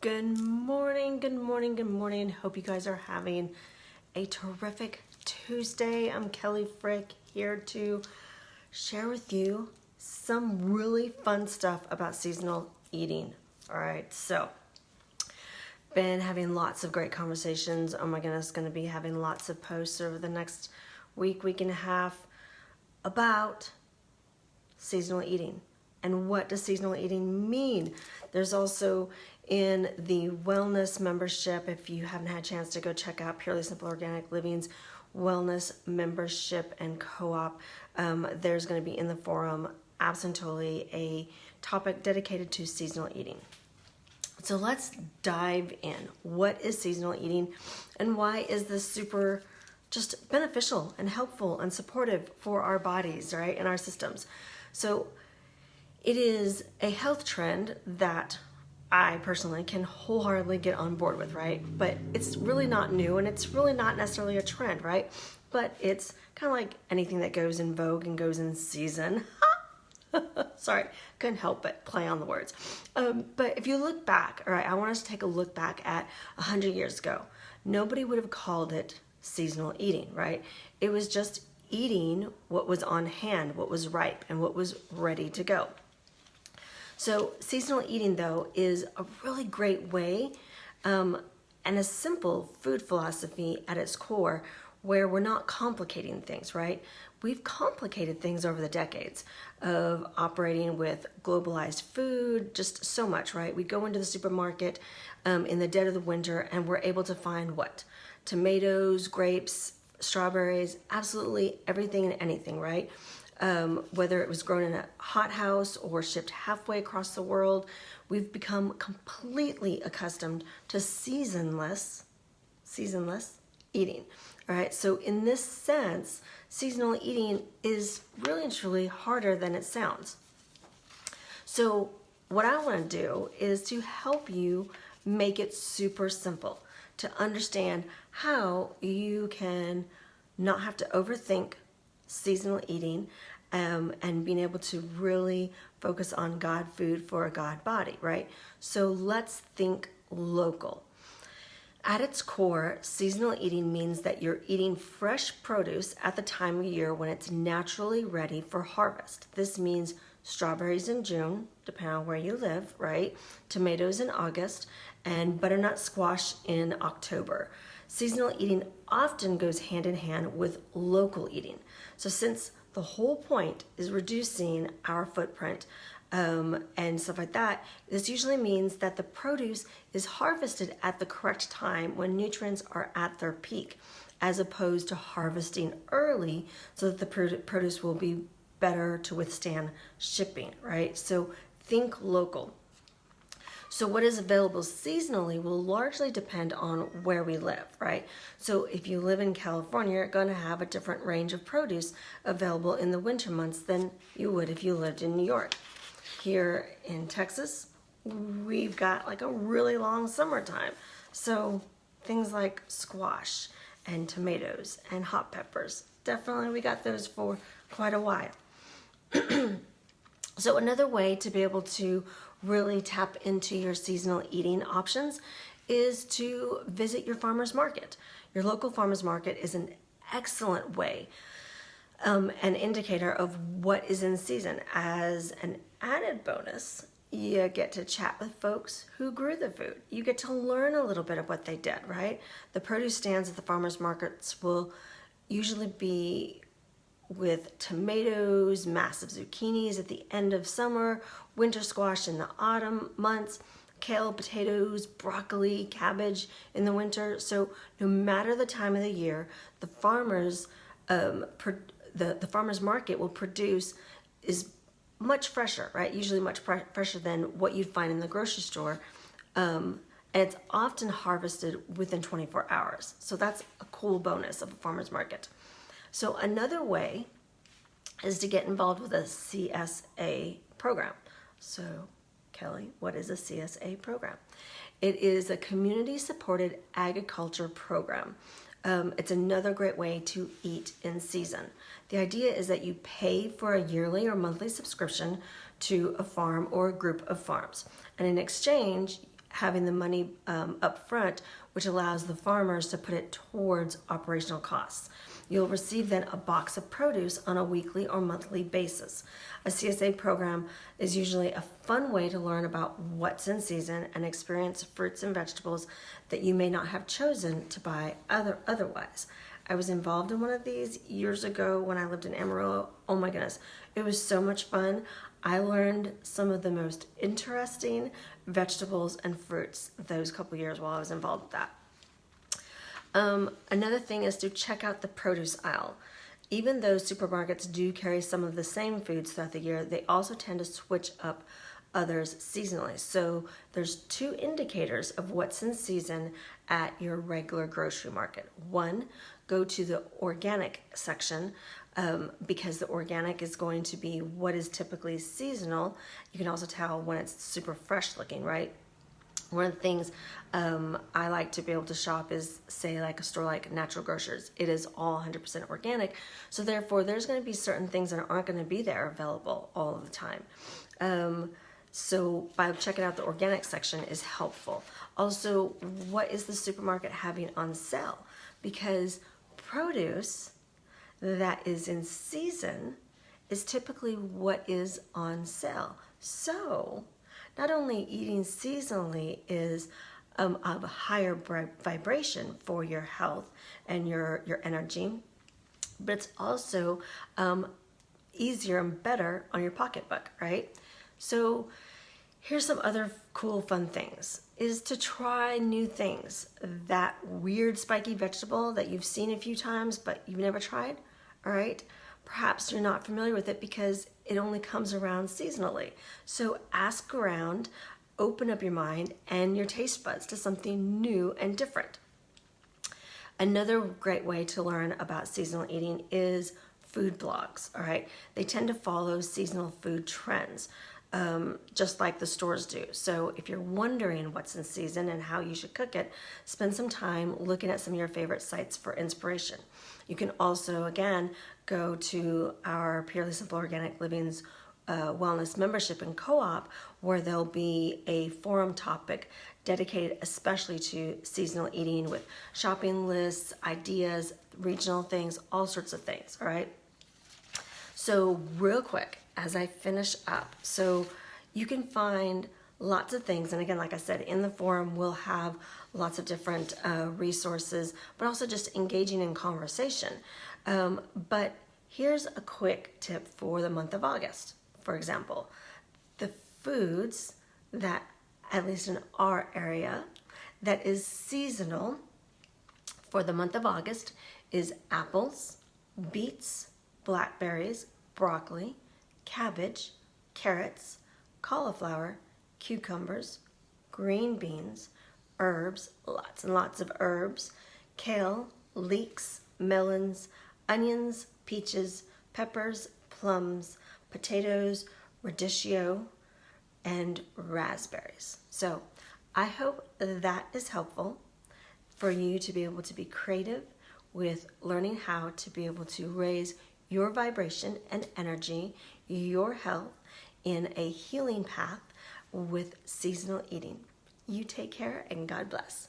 Good morning, good morning, good morning. Hope you guys are having a terrific Tuesday. I'm Kelly Frick here to share with you some really fun stuff about seasonal eating. All right, so been having lots of great conversations. Oh my goodness, going to be having lots of posts over the next week and a half about seasonal eating. And what does seasonal eating mean? There's also in the wellness membership, if you haven't had a chance to go check out Purely Simple Organic Living's wellness membership and co-op, there's going to be in the forum absolutely a topic dedicated to seasonal eating. So let's dive in. What is seasonal eating and why is this super just beneficial and helpful and supportive for our bodies, right, and our systems? So it is a health trend that I personally can wholeheartedly get on board with, right? But it's really not new and it's really not necessarily a trend, right? But it's kind of like anything that goes in vogue and goes in season. Sorry, couldn't help but play on the words. But if you look back, all right, I want us to take a look back at 100 years ago. Nobody would have called it seasonal eating, right? It was just eating what was on hand, what was ripe, and what was ready to go. So seasonal eating, though, is a really great way and a simple food philosophy at its core where we're not complicating things, right? We've complicated things over the decades of operating with globalized food, just so much, right? We go into the supermarket in the dead of the winter and we're able to find what? Tomatoes, grapes, strawberries, absolutely everything and anything, right? Whether it was grown in a hothouse or shipped halfway across the world, we've become completely accustomed to seasonless eating. All right, so in this sense, seasonal eating is really and truly harder than it sounds. So what I want to do is to help you make it super simple to understand how you can not have to overthink seasonal eating and being able to really focus on God food for a God body, right? So let's think local. At its core, seasonal eating means that you're eating fresh produce at the time of year when it's naturally ready for harvest. This means strawberries in June, depending on where you live, right? Tomatoes in August, and butternut squash in October. Seasonal eating often goes hand in hand with local eating. So since the whole point is reducing our footprint and stuff like that, this usually means that the produce is harvested at the correct time when nutrients are at their peak, as opposed to harvesting early so that the produce will be better to withstand shipping, right? So think local. So what is available seasonally will largely depend on where we live, right? So if you live in California, you're going to have a different range of produce available in the winter months than you would if you lived in New York. Here in Texas, we've got like a really long summertime. So things like squash and tomatoes and hot peppers, definitely we got those for quite a while. So another way to be able to really tap into your seasonal eating options is to visit your farmer's market. Your local farmer's market is an excellent way, an indicator of what is in season. As an added bonus, you get to chat with folks who grew the food. You get to learn a little bit of what they did, right? The produce stands at the farmer's markets will usually be with tomatoes, massive zucchinis at the end of summer, winter squash in the autumn months, kale, potatoes, broccoli, cabbage in the winter. So no matter the time of the year, the farmer's market will produce is much fresher, right? Usually much fresher than what you'd find in the grocery store. And it's often harvested within 24 hours. So that's a cool bonus of a farmer's market. So another way is to get involved with a CSA program. So Kelly, what is a CSA program? It is a community-supported agriculture program. It's another great way to eat in season. The idea is that you pay for a yearly or monthly subscription to a farm or a group of farms. And in exchange, having the money up front, which allows the farmers to put it towards operational costs. You'll receive then a box of produce on a weekly or monthly basis. A CSA program is usually a fun way to learn about what's in season and experience fruits and vegetables that you may not have chosen to buy otherwise. I was involved in one of these years ago when I lived in Amarillo. Oh my goodness, it was so much fun. I learned some of the most interesting vegetables and fruits those couple years while I was involved with that. Another thing is to check out the produce aisle. Even though supermarkets do carry some of the same foods throughout the year, they also tend to switch up others seasonally. So there's 2 indicators of what's in season at your regular grocery market. One, go to the organic section because the organic is going to be what is typically seasonal. You can also tell when it's super fresh looking, right? One of the things I like to be able to shop is, say, like a store like Natural Grocers. It is all 100% organic, so therefore there's going to be certain things that aren't going to be there available all of the time. So by checking out the organic section is helpful. Also, what is the supermarket having on sale? Because produce that is in season is typically what is on sale. So not only eating seasonally is of a higher vibration for your health and your energy, but it's also easier and better on your pocketbook, right? So here's some other cool fun things, is to try new things. That weird spiky vegetable that you've seen a few times but you've never tried, all right? Perhaps you're not familiar with it because it only comes around seasonally. So ask around, open up your mind and your taste buds to something new and different. Another great way to learn about seasonal eating is food blogs, all right? They tend to follow seasonal food trends, just like the stores do. So if you're wondering what's in season and how you should cook it, spend some time looking at some of your favorite sites for inspiration. You can also, again, go to our Purely Simple Organic Living's wellness membership and co-op, where there'll be a forum topic dedicated especially to seasonal eating with shopping lists, ideas, regional things, all sorts of things, all right? So real quick, as I finish up, so you can find lots of things, and again, like I said, in the forum we'll have lots of different resources, but also just engaging in conversation. But here's a quick tip for the month of August. For example, the foods that, at least in our area, that is seasonal for the month of August is apples, beets, blackberries, broccoli, cabbage, carrots, cauliflower, cucumbers, green beans, herbs, lots and lots of herbs, kale, leeks, melons, onions, peaches, peppers, plums, potatoes, radicchio, and raspberries. So I hope that is helpful for you to be able to be creative with learning how to be able to raise your vibration and energy, your health in a healing path with seasonal eating. You take care and God bless.